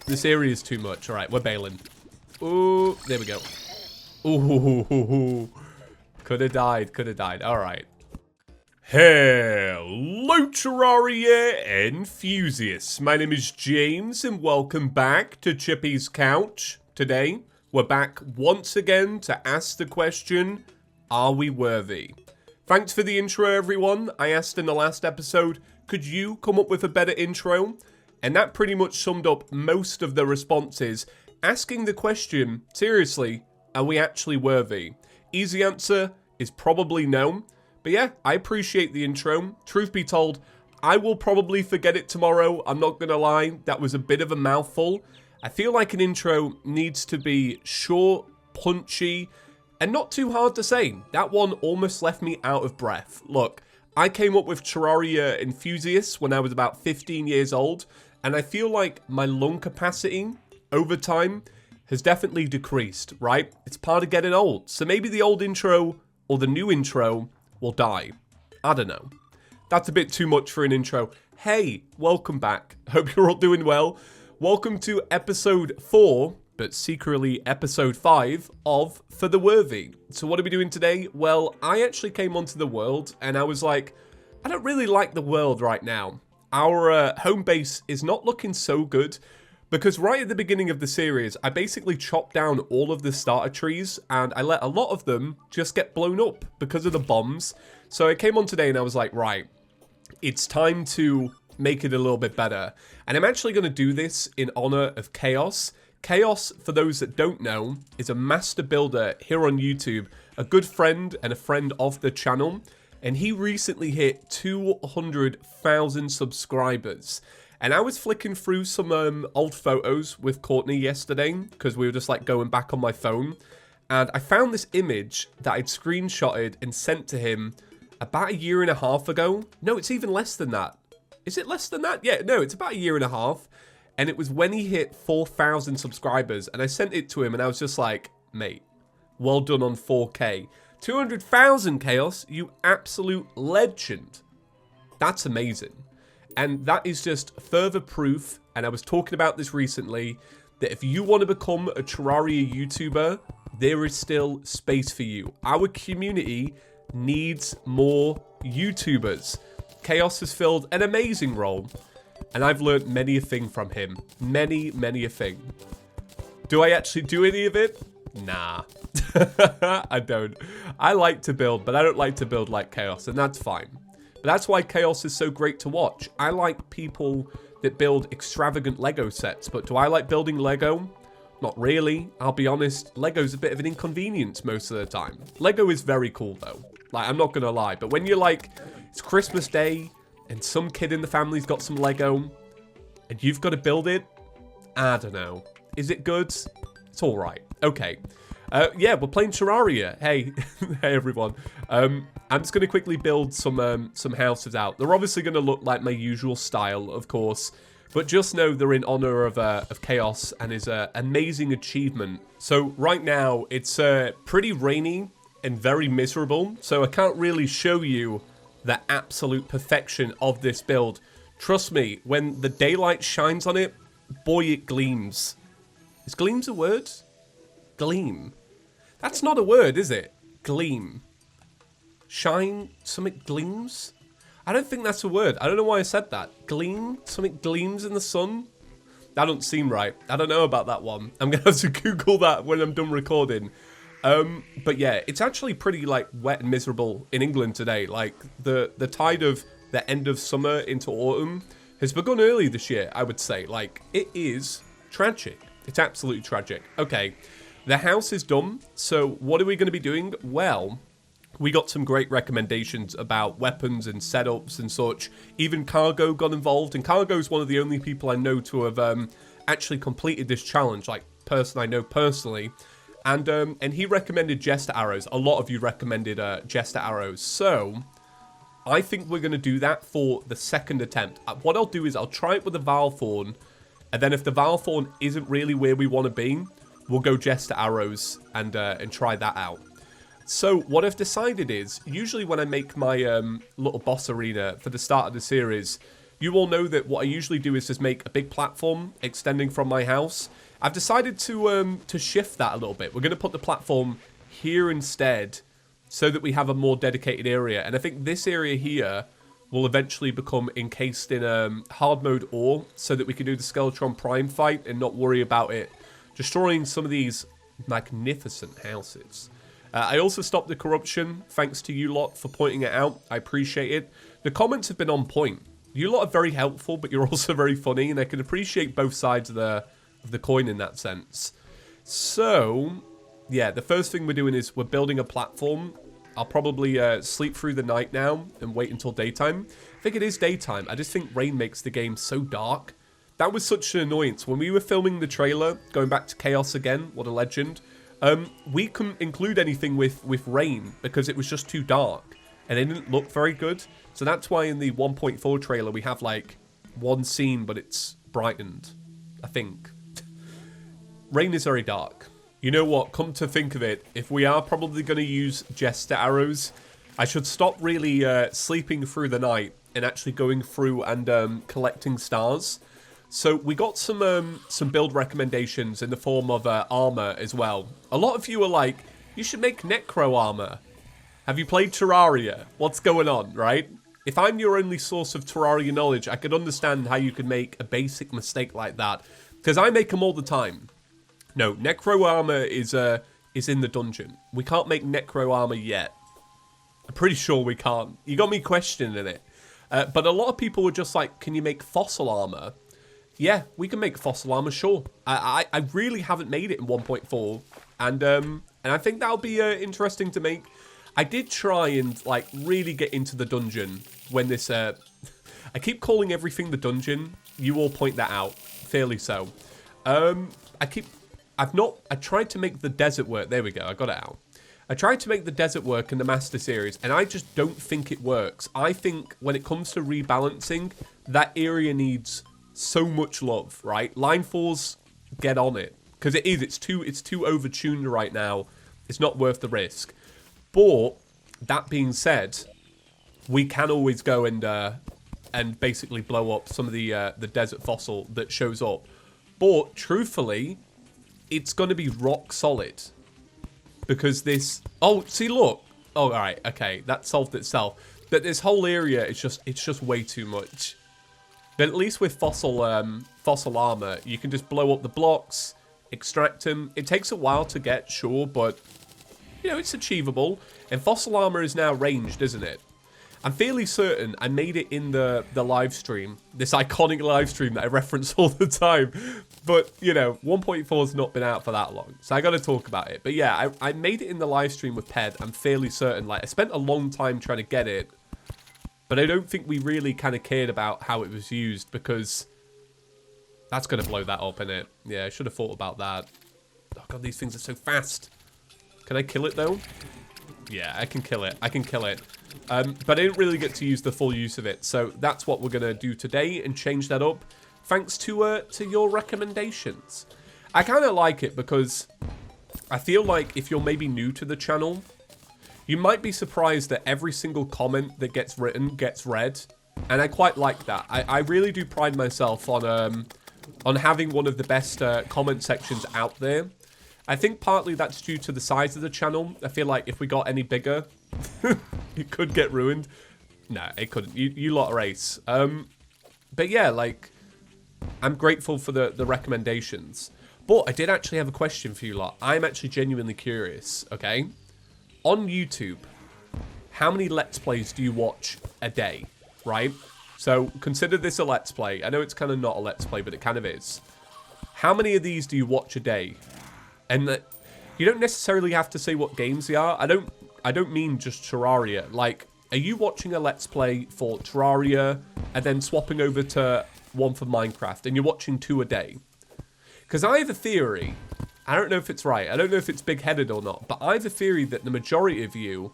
This area is too much. All right, we're bailing. Ooh, there we go. Ooh, could have died. Could have died. All right. Hello, Terraria enthusiasts. My name is James, and welcome back to Chippy's Couch. Today, we're back once again to ask the question, are we worthy? Thanks for the intro, everyone. I asked in the last episode, could you come up with a better intro? And that pretty much summed up most of the responses, asking the question, seriously, are we actually worthy? Easy answer is probably no. But yeah, I appreciate the intro. Truth be told, I will probably forget it tomorrow. I'm not going to lie. That was a bit of a mouthful. I feel like an intro needs to be short, punchy, and not too hard to say. That one almost left me out of breath. Look, I came up with Terraria enthusiasts when I was about 15 years old, and I feel like my lung capacity over time has definitely decreased, right? It's part of getting old. So maybe the old intro or the new intro will die. I don't know. That's a bit too much for an intro. Hey, welcome back. Hope you're all doing well. Welcome to episode 4, but secretly episode 5 of For the Worthy. So what are we doing today? Well, I actually came onto the world and I was like, I don't really like the world right now. Our home base is not looking so good because right at the beginning of the series, I basically chopped down all of the starter trees and I let a lot of them just get blown up because of the bombs. So I came on today and I was like, right, it's time to make it a little bit better. And I'm actually going to do this in honor of Chaos. Chaos, for those that don't know, is a master builder here on YouTube, a good friend and a friend of the channel. And he recently hit 200,000 subscribers. And I was flicking through some old photos with Courtney yesterday because we were just like going back on my phone. And I found this image that I'd screenshotted and sent to him about 1.5 years ago. No, it's even less than that. Is it less than that? Yeah, no, it's about 1.5 years. And it was when he hit 4,000 subscribers. And I sent it to him and I was just like, mate, well done on 4K. 200,000 Chaos, you absolute legend. That's amazing. And that is just further proof, and I was talking about this recently, that if you want to become a Terraria YouTuber, there is still space for you. Our community needs more YouTubers. Chaos has filled an amazing role, and I've learned many a thing from him. Many a thing. Do I actually do any of it? Nah. I don't. I like to build, but I don't like to build like Chaos, and that's fine. But that's why Chaos is so great to watch. I like people that build extravagant Lego sets, but do I like building Lego? Not really. I'll be honest, Lego's a bit of an inconvenience most of the time. Lego is very cool though. Like, I'm not gonna lie, but when you're like, it's Christmas Day, and some kid in the family's got some Lego, and you've got to build it, I don't know. Is it good? It's alright. Okay. Yeah, we're playing Terraria. Hey, hey everyone. I'm just going to quickly build some houses out. They're obviously going to look like my usual style, of course, but just know they're in honor of Chaos and his amazing achievement. So right now, it's pretty rainy and very miserable, so I can't really show you the absolute perfection of this build. Trust me, when the daylight shines on it, boy, it gleams. Is gleams a word? Gleam. That's not a word, is it? Gleam. Shine, something gleams? I don't think that's a word. I don't know why I said that. Gleam? Something gleams in the sun? That don't seem right. I don't know about that one. I'm going to have to Google that when I'm done recording. But yeah, it's actually pretty like wet and miserable in England today. Like the tide of the end of summer into autumn has begun early this year, I would say. Like, it is tragic. It's absolutely tragic. Okay. The house is done, so what are we going to be doing? Well, we got some great recommendations about weapons and setups and such. Even Cargo got involved, and Cargo is one of the only people I know to have actually completed this challenge, like person I know personally. And he recommended Jester Arrows. A lot of you recommended Jester Arrows, so I think we're going to do that for the second attempt. What I'll do is I'll try it with the Valthorn, and then if the Valthorn isn't really where we want to be, we'll go Jester Arrows and try that out. So what I've decided is, usually when I make my little boss arena for the start of the series, you all know that what I usually do is just make a big platform extending from my house. I've decided to shift that a little bit. We're going to put the platform here instead so that we have a more dedicated area. And I think this area here will eventually become encased in hard mode ore so that we can do the Skeletron Prime fight and not worry about it destroying some of these magnificent houses. I also stopped the corruption, thanks to you lot for pointing it out. I appreciate it. The comments have been on point. You lot are very helpful, but you're also very funny, and I can appreciate both sides of the coin in that sense. So, yeah, the first thing we're doing is we're building a platform. I'll probably sleep through the night now and wait until daytime. I think it is daytime. I just think rain makes the game so dark. That was such an annoyance. When we were filming the trailer, going back to Chaos again, what a legend, we couldn't include anything with rain because it was just too dark. And it didn't look very good. So that's why in the 1.4 trailer we have like one scene, but it's brightened, I think. Rain is very dark. You know what, come to think of it, if we are probably going to use Jester arrows, I should stop really sleeping through the night and actually going through and collecting stars. So we got some build recommendations in the form of armor as well. A lot of you are like, you should make necro armor. Have you played Terraria? What's going on, right? If I'm your only source of Terraria knowledge, I could understand how you could make a basic mistake like that. Because I make them all the time. No, necro armor is in the dungeon. We can't make necro armor yet. I'm pretty sure we can't. You got me questioning it. But a lot of people were just like, can you make fossil armor? Yeah, we can make fossil armor, sure. I really haven't made it in 1.4. And I think that'll be interesting to make. I did try and like really get into the dungeon when this I keep calling everything the dungeon. You all point that out, fairly so. I tried to make the desert work. There we go, I got it out. I tried to make the desert work in the Master Series, and I just don't think it works. I think when it comes to rebalancing, that area needs so much love, right? Line 4s, get on it. Because it's too over-tuned right now. It's not worth the risk. But, that being said, we can always go and basically blow up some of the desert fossil that shows up. But, truthfully, it's going to be rock solid. Because this... Oh, see, look. Oh, alright, okay. That solved itself. But this whole area, it's just way too much. But at least with fossil armor, you can just blow up the blocks, extract them. It takes a while to get, sure, but... You know, it's achievable. And fossil armor is now ranged, isn't it? I'm fairly certain I made it in the live stream. This iconic live stream that I reference all the time. But, you know, 1.4's not been out for that long. So I got to talk about it. But yeah, I made it in the live stream with Ped. I'm fairly certain. Like, I spent a long time trying to get it. But I don't think we really kind of cared about how it was used. Because that's going to blow that up, innit? Yeah, I should have thought about that. Oh, God, these things are so fast. Can I kill it, though? Yeah, I can kill it. I can kill it. But I didn't really get to use the full use of it. So that's what we're going to do today and change that up. Thanks to your recommendations. I kind of like it because I feel like if you're maybe new to the channel, you might be surprised that every single comment that gets written gets read. And I quite like that. I really do pride myself on having one of the best comment sections out there. I think partly that's due to the size of the channel. I feel like if we got any bigger, it could get ruined. Nah, it couldn't. You lot are ace. But yeah, like, I'm grateful for the recommendations. But I did actually have a question for you lot. I'm actually genuinely curious, okay? On YouTube, how many Let's Plays do you watch a day, right? So, consider this a Let's Play. I know it's kind of not a Let's Play, but it kind of is. How many of these do you watch a day? And you don't necessarily have to say what games they are. I don't mean just Terraria. Like, are you watching a Let's Play for Terraria and then swapping over to one for Minecraft and you're watching 2 a day? Because I have a theory. I don't know if it's right. I don't know if it's big-headed or not. But I have a theory that the majority of you,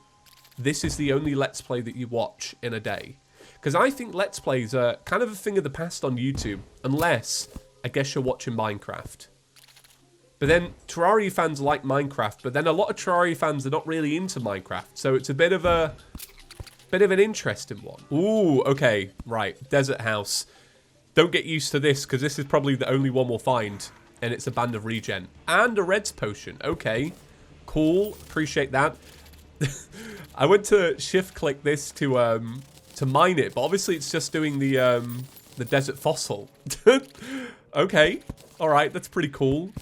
this is the only Let's Play that you watch in a day. Because I think Let's Plays are kind of a thing of the past on YouTube. Unless, I guess you're watching Minecraft. But then Terraria fans like Minecraft, but then a lot of Terraria fans are not really into Minecraft. So it's a bit of a Bit of an interesting one. Ooh, okay. Right. Desert house. Don't get used to this, because this is probably the only one we'll find. And it's a band of regen. And a reds potion. Okay. Cool. Appreciate that. I went to shift click this to mine it, but obviously it's just doing the desert fossil. Okay. All right, that's pretty cool.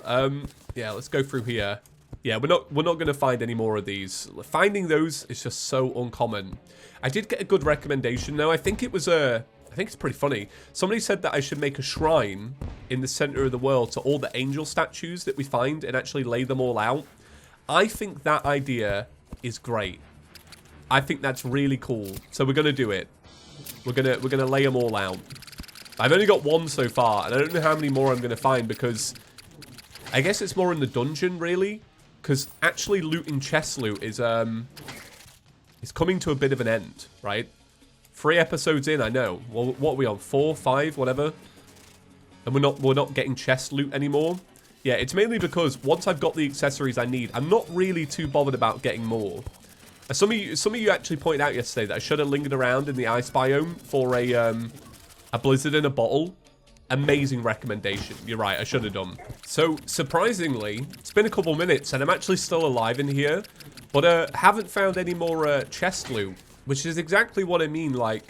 Yeah, let's go through here. Yeah, we're not going to find any more of these. Finding those is just so uncommon. I did get a good recommendation though. I think it was I think it's pretty funny. Somebody said that I should make a shrine in the center of the world to all the angel statues that we find and actually lay them all out. I think that idea is great. I think that's really cool. So we're gonna do it. We're gonna lay them all out. I've only got one so far, and I don't know how many more I'm gonna find because I guess it's more in the dungeon really. Because actually looting chest loot is coming to a bit of an end, right? 3 episodes in, I know. Well, what are we on? 4, 5, whatever. And we're not getting chest loot anymore. Yeah, it's mainly because once I've got the accessories I need, I'm not really too bothered about getting more. Some of you actually pointed out yesterday that I should have lingered around in the ice biome for a blizzard in a bottle. Amazing recommendation. You're right, I should have done. So, surprisingly, it's been a couple minutes and I'm actually still alive in here, but haven't found any more chest loot, which is exactly what I mean. Like,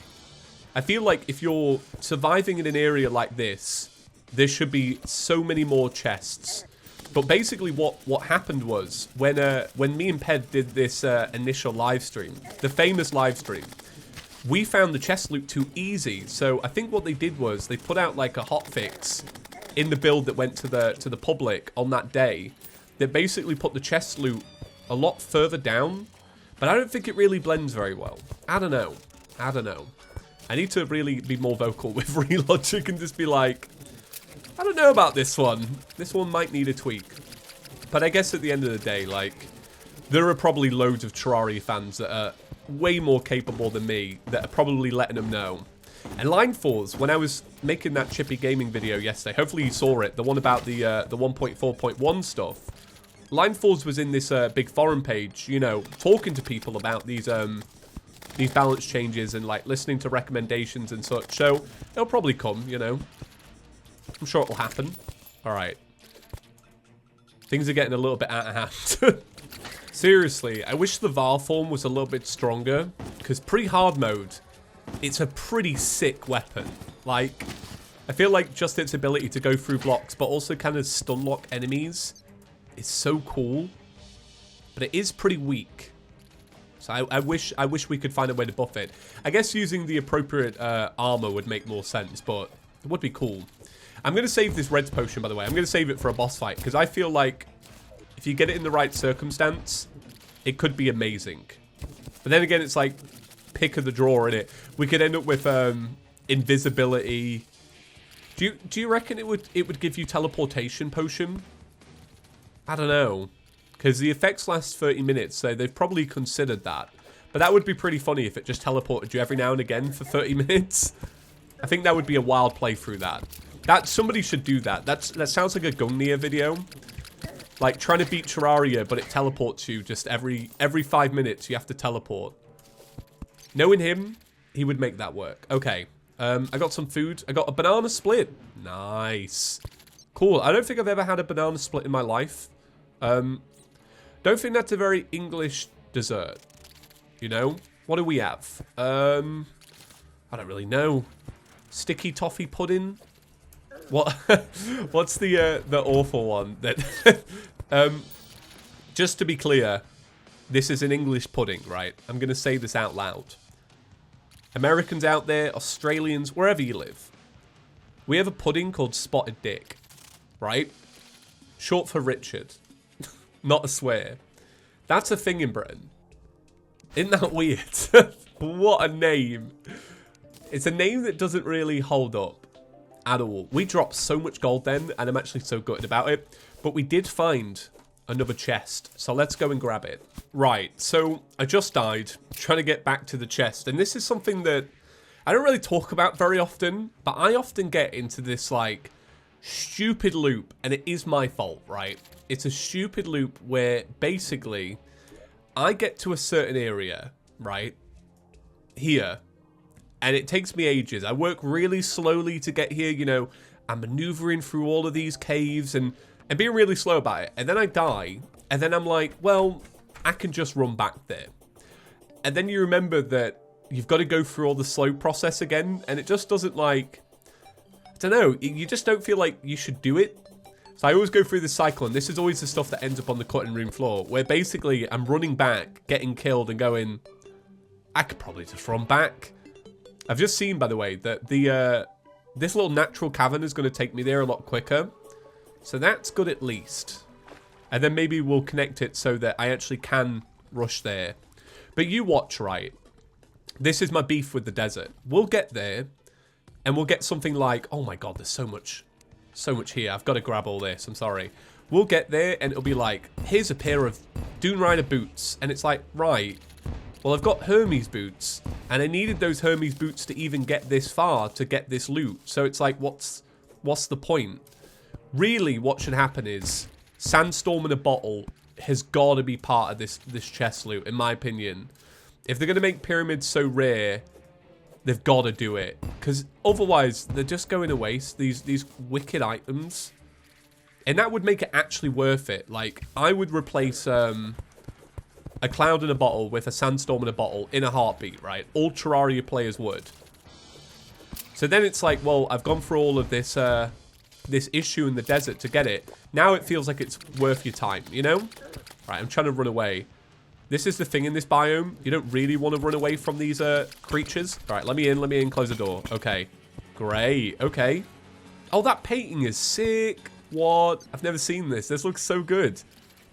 I feel like if you're surviving in an area like this, there should be so many more chests. But basically what happened was, when me and Ped did this initial live stream, the famous live stream, we found the chest loot too easy. So I think what they did was they put out like a hotfix in the build that went to the public on that day that basically put the chest loot a lot further down. But I don't think it really blends very well. I don't know. I need to really be more vocal with Relogic and just be like, I don't know about this one. This one might need a tweak. But I guess at the end of the day, like, there are probably loads of Terraria fans that are way more capable than me that are probably letting them know. And Line 4s, when I was making that Chippy Gaming video yesterday, hopefully you saw it, the one about the 1.4.1 stuff. Line 4s was in this big forum page, you know, talking to people about these balance changes and like listening to recommendations and such. So it'll probably come, you know. I'm sure it'll happen. All right. Things are getting a little bit out of hand. Seriously, I wish the VAR form was a little bit stronger, because pre-hard mode, it's a pretty sick weapon. Like, I feel like just its ability to go through blocks, but also kind of stun lock enemies, is so cool. But it is pretty weak. So I wish we could find a way to buff it. I guess using the appropriate armor would make more sense, but it would be cool. I'm going to save this reds potion, by the way. I'm going to save it for a boss fight, because I feel like if you get it in the right circumstance, it could be amazing. But then again, it's like pick of the draw, innit? We could end up with invisibility. Do you reckon it would give you teleportation potion? I don't know. Because the effects last 30 minutes, so they've probably considered that. But that would be pretty funny if it just teleported you every now and again for 30 minutes. I think that would be a wild playthrough, that. Somebody should do that. That sounds like a Gungnir video. Like trying to beat Terraria, but it teleports you just every 5 minutes you have to teleport. Knowing him, he would make that work. Okay. I got some food. I got a banana split. Nice. Cool. I don't think I've ever had a banana split in my life. Don't think that's a very English dessert. You know? What do we have? I don't really know. Sticky toffee pudding? What? What's the awful one? That just to be clear, this is an English pudding, right? I'm going to say this out loud. Americans out there, Australians, wherever you live. We have a pudding called Spotted Dick, right? Short for Richard. Not a swear. That's a thing in Britain. Isn't that weird? What a name. It's a name that doesn't really hold up at all. We dropped so much gold then, and I'm actually so gutted about it. But we did find another chest, so let's go and grab it. Right, so I just died trying to get back to the chest, and this is something that I don't really talk about very often, but I often get into this, like, stupid loop, and it is my fault, right? It's a stupid loop where, basically, I get to a certain area, right? here. And it takes me ages. I work really slowly to get here, you know. I'm maneuvering through all of these caves and being really slow about it. And then I die. And then I'm like, well, I can just run back there. And then you remember that you've got to go through all the slow process again. And it just doesn't like... I don't know. You just don't feel like you should do it. So I always go through this cycle. And this is always the stuff that ends up on the cutting room floor. Where basically I'm running back, getting killed and going... I could probably just run back. I've just seen, by the way, that this little natural cavern is going to take me there a lot quicker. So that's good at least. And then maybe we'll connect it so that I actually can rush there. But you watch, right? This is my beef with the desert. We'll get there and we'll get something like, oh my god, there's so much here. I've got to grab all this. I'm sorry. We'll get there and it'll be like, here's a pair of Dune Rider boots. And it's like, right. Well, I've got Hermes boots, and I needed those Hermes boots to even get this far to get this loot. So it's like, what's the point? Really, what should happen is Sandstorm in a bottle has got to be part of this chest loot, in my opinion. If they're going to make pyramids so rare, they've got to do it. Because otherwise, they're just going to waste these wicked items. And that would make it actually worth it. Like, I would replace... a cloud in a bottle with a sandstorm in a bottle in a heartbeat, right? All Terraria players would. So then it's like, well, I've gone through all of this this issue in the desert to get it. Now it feels like it's worth your time, you know? Right, I'm trying to run away. This is the thing in this biome. You don't really want to run away from these creatures. All right, let me in, close the door. Okay, great, okay. Oh, that painting is sick. What? I've never seen this. This looks so good.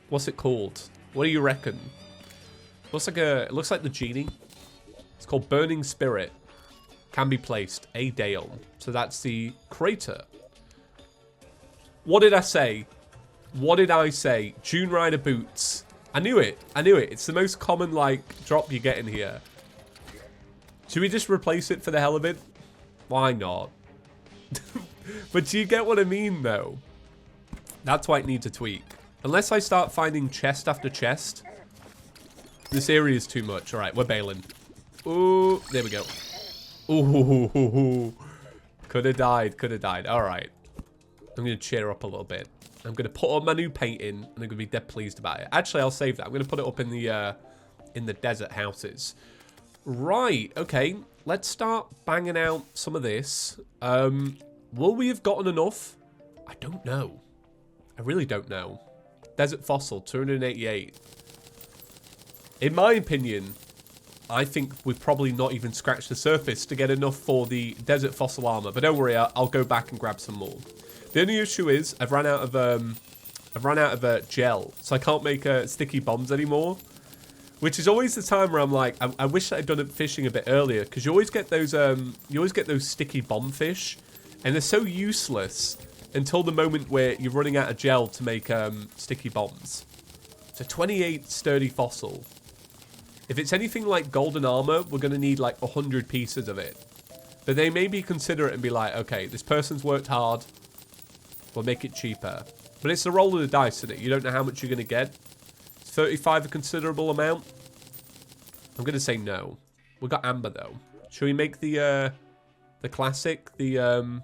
What's it called? What do you reckon? It looks like the genie. It's called Burning Spirit. Can be placed a Dale. So that's the crater. What did I say? What did I say? Dune Rider boots. I knew it. I knew it. It's the most common, like, drop you get in here. Should we just replace it for the hell of it? Why not? But do you get what I mean, though? That's why it needs a tweak. Unless I start finding chest after chest... This area is too much. All right, we're bailing. Ooh, there we go. Ooh, could have died. Could have died. All right. I'm going to cheer up a little bit. I'm going to put on my new painting, and I'm going to be dead pleased about it. Actually, I'll save that. I'm going to put it up in the desert houses. Right. Okay. Let's start banging out some of this. Will we have gotten enough? I don't know. I really don't know. Desert fossil, 288. In my opinion, I think we've probably not even scratched the surface to get enough for the desert fossil armor. But don't worry, I'll go back and grab some more. The only issue is I've run out of gel, so I can't make sticky bombs anymore. Which is always the time where I'm like, I wish I'd done it fishing a bit earlier, because you always get those sticky bomb fish, and they're so useless until the moment where you're running out of gel to make sticky bombs. So 28 sturdy fossil. If it's anything like golden armor, we're going to need like 100 pieces of it. But they maybe consider it and be like, okay, this person's worked hard. We'll make it cheaper. But it's the roll of the dice, isn't it? You don't know how much you're going to get. Is 35 a considerable amount? I'm going to say no. We got amber, though. Should we make the classic? Where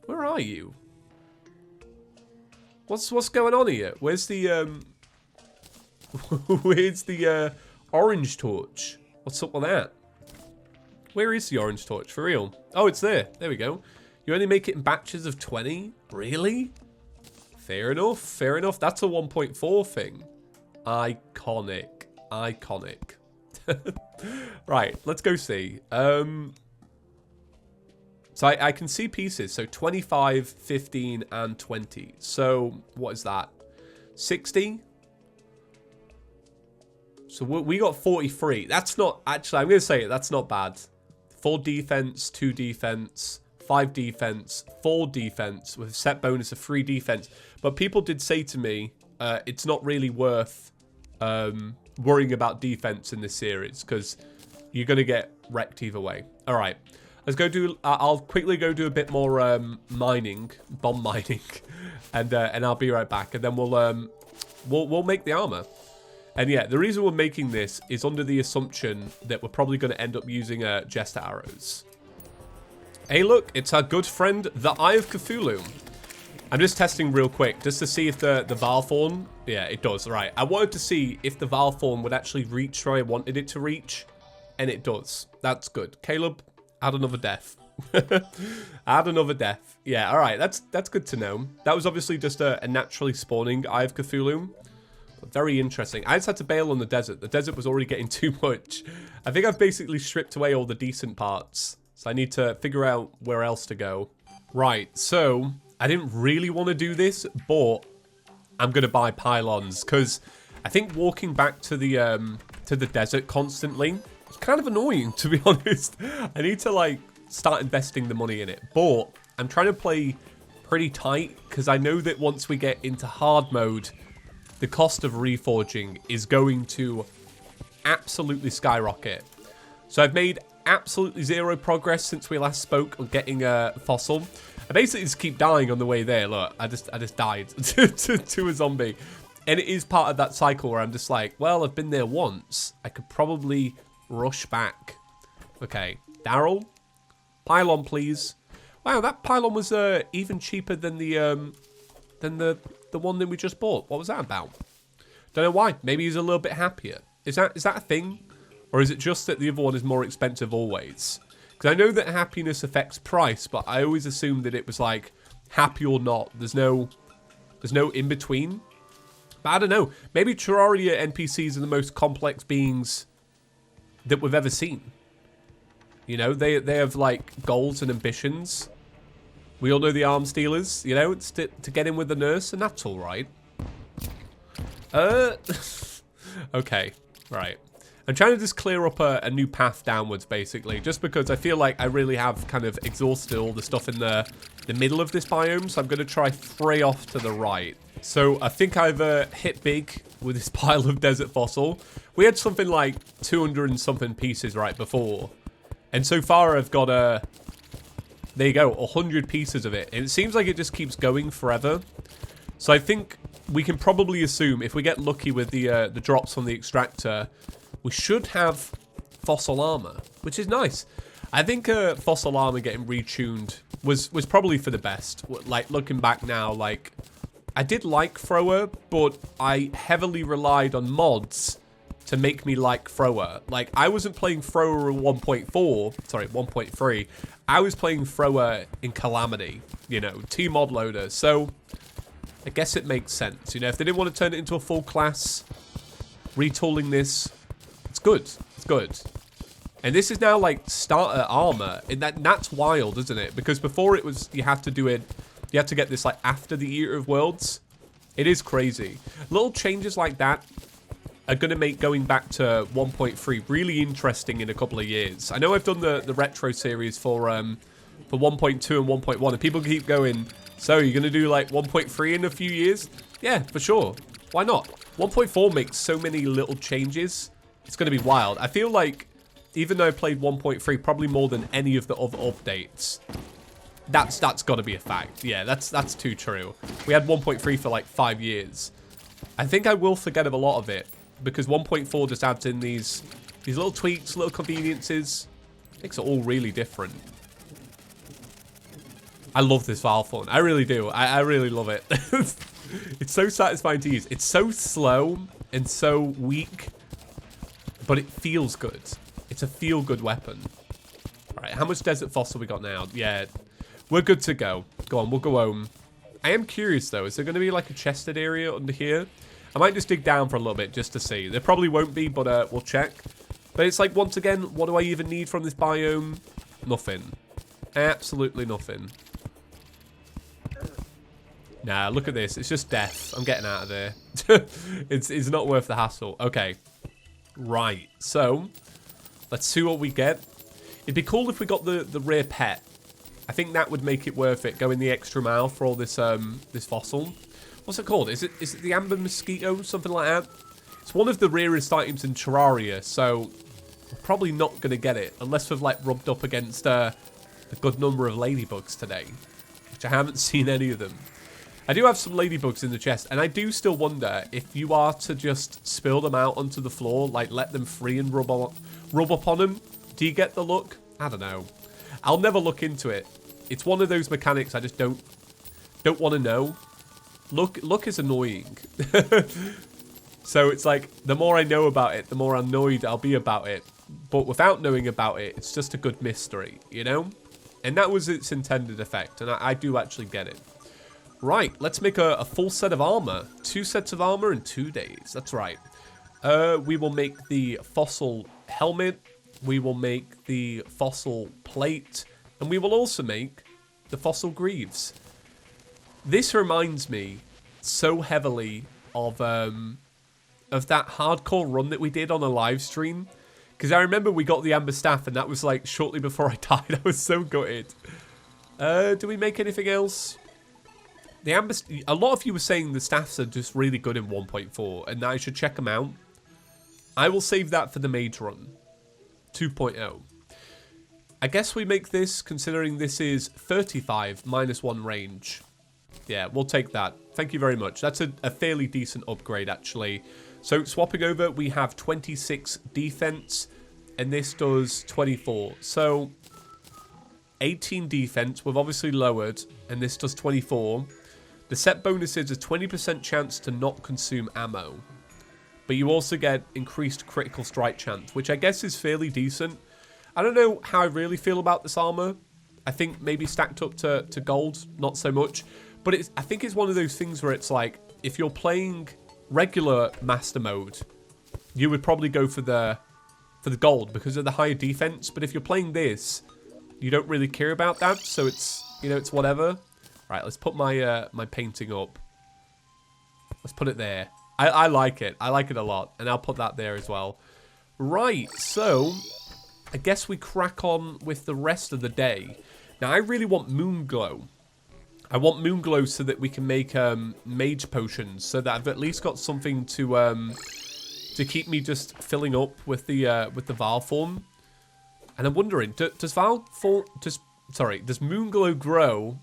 are you? What's going on here? Where's the where's the orange torch? What's up with that? Where is the orange torch for real? Oh, it's there. There we go. You only make it in batches of 20? Really? Fair enough. Fair enough. That's a 1.4 thing. Iconic. Iconic. Right. Let's go see. So I can see pieces. So 25, 15, and 20. So what is that? 60? So we got 43. That's not... Actually, I'm going to say it. That's not bad. 4 defense, 2 defense, 5 defense, 4 defense with a set bonus of 3 defense. But people did say to me, it's not really worth worrying about defense in this series because you're going to get wrecked either way. All right. Let's go do... I'll quickly go do a bit more mining, bomb mining, and I'll be right back. And then we'll make the armor. And yeah, the reason we're making this is under the assumption that we're probably going to end up using Jester Arrows. Hey, look, it's our good friend, the Eye of Cthulhu. I'm just testing real quick, just to see if the Valthorn... Yeah, it does, right. I wanted to see if the Valthorn would actually reach where I wanted it to reach, and it does. That's good. Caleb, add another death. Add another death. Yeah, all right, that's good to know. That was obviously just a naturally spawning Eye of Cthulhu. Very interesting. I just had to bail on the desert. The desert was already getting too much. I think I've basically stripped away all the decent parts, so I need to figure out where else to go. Right, so... I didn't really want to do this, but I'm going to buy pylons because I think walking back to the desert constantly is kind of annoying, to be honest. I need to, like, start investing the money in it, but I'm trying to play pretty tight because I know that once we get into hard mode, the cost of reforging is going to absolutely skyrocket. So I've made absolutely zero progress since we last spoke on getting a fossil. I basically just keep dying on the way there. Look, I just died to a zombie. And it is part of that cycle where I'm just like, well, I've been there once. I could probably rush back. Okay, Daryl, pylon, please. Wow, that pylon was even cheaper than the one that we just bought. What was that about? Don't know why. Maybe he's a little bit happier. Is that a thing? Or is it just that the other one is more expensive always? Because I know that happiness affects price, but I always assumed that it was like happy or not. There's no in between. But I don't know. Maybe Terraria NPCs are the most complex beings that we've ever seen. You know, they have like goals and ambitions. We all know the arms dealers. You know, it's to get in with the nurse, and that's all right. Okay, right. I'm trying to just clear up a new path downwards, basically, just because I feel like I really have kind of exhausted all the stuff in the middle of this biome, so I'm going to try fray off to the right. So I think I've hit big with this pile of desert fossil. We had something like 200 and something pieces right before, and so far I've got there you go, 100 pieces of it, and it seems like it just keeps going forever. So I think we can probably assume if we get lucky with the drops from the extractor, we should have fossil armor, which is nice. I think fossil armor getting retuned was probably for the best. Like, looking back now, like, I did like thrower, but I heavily relied on mods to make me like thrower. Like, I wasn't playing thrower in 1.3. I was playing thrower in Calamity, you know, T-mod loader. So I guess it makes sense. You know, if they didn't want to turn it into a full class, retooling this, it's good. It's good. And this is now like starter armor, and that's wild, isn't it? Because before it was you have to do it, you have to get this like after the Eater of Worlds. It is crazy. Little changes like that are going to make going back to 1.3 really interesting in a couple of years. I know I've done the retro series for 1.2 and 1.1, and people keep going, so you're going to do like 1.3 in a few years? Yeah, for sure. Why not? 1.4 makes so many little changes. It's going to be wild. I feel like, even though I played 1.3 probably more than any of the other updates, that's got to be a fact. Yeah, that's too true. We had 1.3 for like 5 years. I think I will forget of a lot of it, because 1.4 just adds in these little tweaks, little conveniences. Makes it all really different. I love this Valthorn. I really do. I really love it. It's so satisfying to use. It's so slow and so weak, but it feels good. It's a feel-good weapon. All right, how much desert fossil we got now? Yeah, we're good to go. Go on, we'll go home. I am curious, though. Is there going to be, like, a chested area under here? I might just dig down for a little bit just to see. There probably won't be, but we'll check. But it's like, once again, what do I even need from this biome? Nothing. Absolutely nothing. Nah, look at this. It's just death. I'm getting out of there. It's not worth the hassle. Okay. Right. So, let's see what we get. It'd be cool if we got the rare pet. I think that would make it worth it, going the extra mile for all this this fossil. What's it called? Is it the amber mosquito? Something like that? It's one of the rarest items in Terraria, so we're probably not going to get it unless we've like rubbed up against a good number of ladybugs today, which I haven't seen any of them. I do have some ladybugs in the chest, and I do still wonder if you are to just spill them out onto the floor, like let them free and rub up on them. Do you get the look? I don't know. I'll never look into it. It's one of those mechanics I just don't want to know. Look is annoying. So it's like, the more I know about it, the more annoyed I'll be about it. But without knowing about it, it's just a good mystery, you know? And that was its intended effect, and I do actually get it. Right, let's make a full set of armor. 2 sets of armor in 2 days. That's right. We will make the fossil helmet. We will make the fossil plate. And we will also make the fossil greaves. This reminds me so heavily of that hardcore run that we did on a live stream. Because I remember we got the amber staff, and that was like shortly before I died. I was so gutted. Do we make anything else? The amber... A lot of you were saying the staffs are just really good in 1.4, and I should check them out. I will save that for the mage run. 2.0. I guess we make this, considering this is 35 -1 range. Yeah, we'll take that. Thank you very much. That's a fairly decent upgrade, actually. So, swapping over, we have 26 defense, and this does 24. So, 18 defense, we've obviously lowered, and this does 24. The set bonus is a 20% chance to not consume ammo. But you also get increased critical strike chance, which I guess is fairly decent. I don't know how I really feel about this armor. I think maybe stacked up to gold, not so much. But I think it's one of those things where it's like, if you're playing regular master mode, you would probably go for the gold because of the higher defense. But if you're playing this, you don't really care about that, so it's, you know, it's whatever. Right, let's put my my painting up. Let's put it there. I like it. I like it a lot, and I'll put that there as well. Right, so I guess we crack on with the rest of the day. Now, I really want moon glow. I want moon glow so that we can make mage potions, so that I've at least got something to keep me just filling up with the Val form. And I'm wondering, does moon glow grow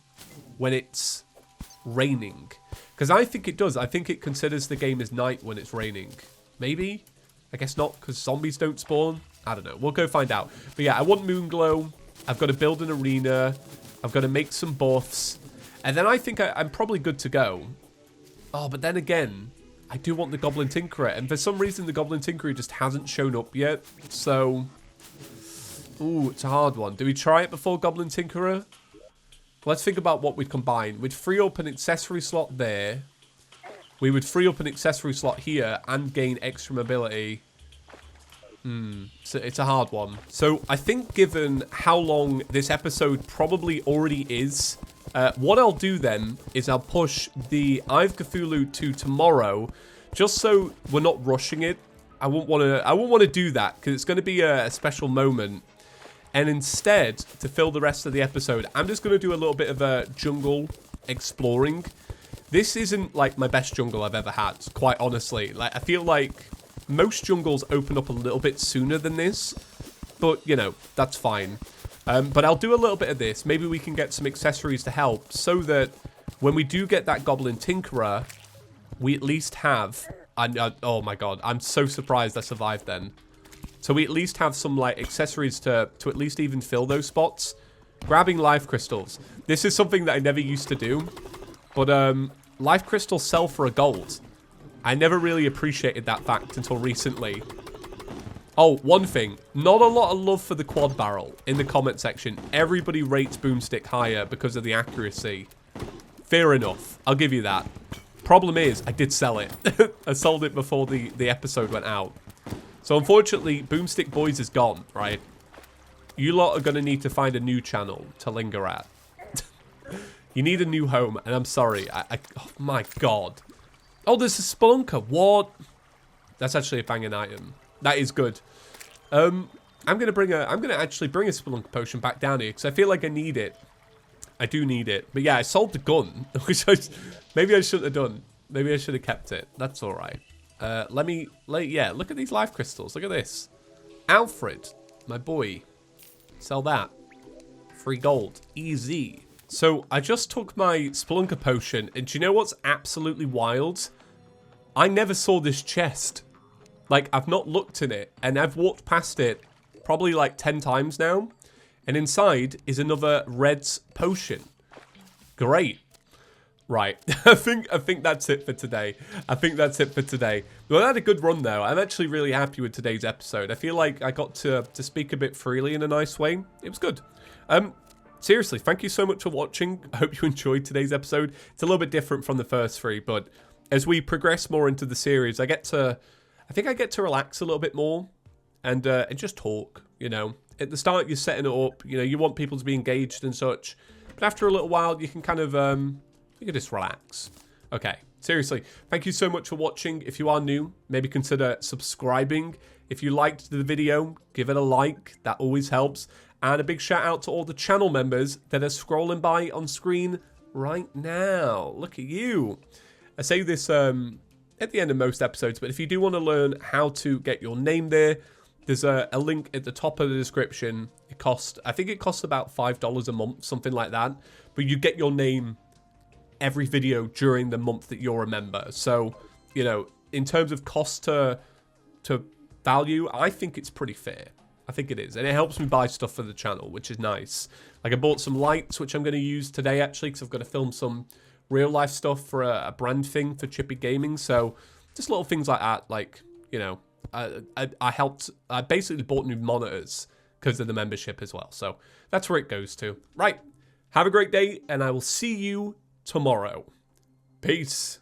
when it's raining? Because I think it does. I think it considers the game as night when it's raining. Maybe? I guess not, because zombies don't spawn. I don't know. We'll go find out. But yeah, I want moon glow. I've got to build an arena. I've got to make some buffs. And then I think I'm probably good to go. Oh, but then again, I do want the Goblin Tinkerer. And for some reason, the Goblin Tinkerer just hasn't shown up yet. So, ooh, it's a hard one. Do we try it before Goblin Tinkerer? Let's think about what we'd combine. We'd free up an accessory slot there. We would free up an accessory slot here and gain extra mobility. So it's a hard one. So I think given how long this episode probably already is, what I'll do then is I'll push the Eye of Cthulhu to tomorrow, just so we're not rushing it. I won't want to do that because it's going to be a special moment. And instead, to fill the rest of the episode, I'm just going to do a little bit of a jungle exploring. This isn't like my best jungle I've ever had, quite honestly. Like, I feel like most jungles open up a little bit sooner than this, but you know, that's fine. But I'll do a little bit of this. Maybe we can get some accessories to help so that when we do get that Goblin Tinkerer, we at least have... oh my god, I'm so surprised I survived then. So we at least have some like accessories to at least even fill those spots. Grabbing life crystals. This is something that I never used to do. But life crystals sell for a gold. I never really appreciated that fact until recently. Oh, one thing. Not a lot of love for the quad barrel in the comment section. Everybody rates Boomstick higher because of the accuracy. Fair enough. I'll give you that. Problem is, I did sell it. I sold it before the episode went out. So unfortunately, Boomstick Boys is gone, right? You lot are going to need to find a new channel to linger at. You need a new home, and I'm sorry. Oh my god. Oh, there's a spelunker. What? That's actually a banging item. That is good. I'm gonna actually bring a spelunker potion back down here because I feel like I need it. I do need it. But yeah, I sold the gun, which maybe I shouldn't have done. Maybe I should have kept it. That's all right. Yeah, look at these life crystals. Look at this. Alfred, my boy. Sell that. Free gold. Easy. So I just took my Spelunker potion, and do you know what's absolutely wild? I never saw this chest. Like, I've not looked in it, and I've walked past it probably like 10 times now. And inside is another Red's potion. Great. Right. I think that's it for today. Well, I had a good run, though. I'm actually really happy with today's episode. I feel like I got to speak a bit freely in a nice way. It was good. Seriously, thank you so much for watching. I hope you enjoyed today's episode. It's a little bit different from the first three, but as we progress more into the series, I think I get to relax a little bit more and just talk, you know. At the start, you're setting it up, you know, you want people to be engaged and such. But after a little while, you can kind of, you can just relax. Okay, seriously, thank you so much for watching. If you are new, maybe consider subscribing. If you liked the video, give it a like. That always helps. And a big shout out to all the channel members that are scrolling by on screen right now. Look at you. I say this at the end of most episodes, but if you do want to learn how to get your name there, there's a link at the top of the description. I think it costs about $5 a month, something like that. But you get your name every video during the month that you're a member. So, you know, in terms of cost to value, I think it's pretty fair. I think it is. And it helps me buy stuff for the channel, which is nice. Like, I bought some lights, which I'm going to use today, actually, because I've got to film some real-life stuff for a brand thing for Chippy Gaming. So, just little things like that, like, you know, I basically bought new monitors because of the membership as well. So that's where it goes to. Right. Have a great day, and I will see you tomorrow. Peace.